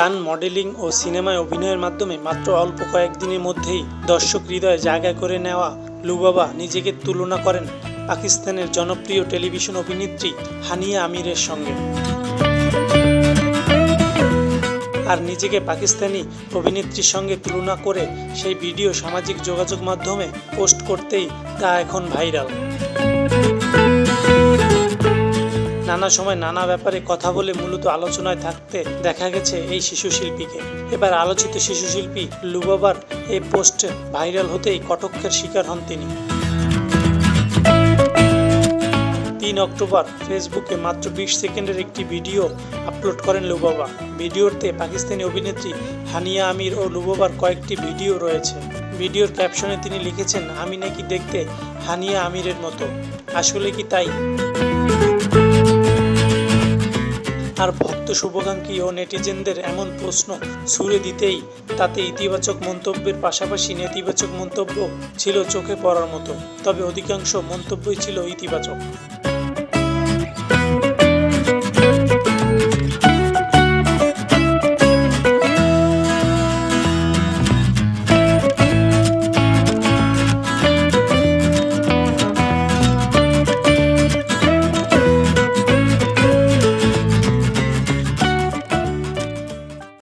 গান, মডেলিং ও সিনেমায় অভিনয়ের মাধ্যমে মাত্র অল্প কয়েকদিনের মধ্যেই দর্শক হৃদয়ে জায়গা করে নেওয়া লুবাবা নিজেকে তুলনা করেন পাকিস্তানের জনপ্রিয় টেলিভিশন অভিনেত্রী হানিয়া আমিরের সঙ্গে। আর নিজেকে পাকিস্তানি অভিনেত্রীর সঙ্গে তুলনা করে সেই ভিডিও সামাজিক যোগাযোগ মাধ্যমে পোস্ট করতেই তা এখন ভাইরাল। নানা সময় নানা ব্যাপারে কথা বলে মূলত আলোচনায় থাকতে দেখা গেছে এই শিশু শিল্পীকে। এবার আলোচিত শিশু শিল্পী লুবাবার এই পোস্ট ভাইরাল হতেই কটাক্ষের শিকার হন তিনি। 3 অক্টোবর ফেসবুকে মাত্র 20 সেকেন্ডের একটি ভিডিও আপলোড করেন লুবাবা। ভিডিওতে পাকিস্তানি অভিনেত্রী হানিয়া আমির ও লুবাবার কয়েকটি ভিডিও রয়েছে। ভিডিওর ক্যাপশনে তিনি লিখেছেন, আমি নাকি দেখতে হানিয়া আমিরের মতো, আসলে কি তাই? আর ভক্ত, শুভাকাঙ্ক্ষী ও নেটিজেনদের এমন প্রশ্ন ছুড়ে দিতেই তাতে ইতিবাচক মন্তব্যের পাশাপাশি নেতিবাচক মন্তব্য ছিল চোখে পড়ার মতো, তবে অধিকাংশ মন্তব্যই ছিল ইতিবাচক।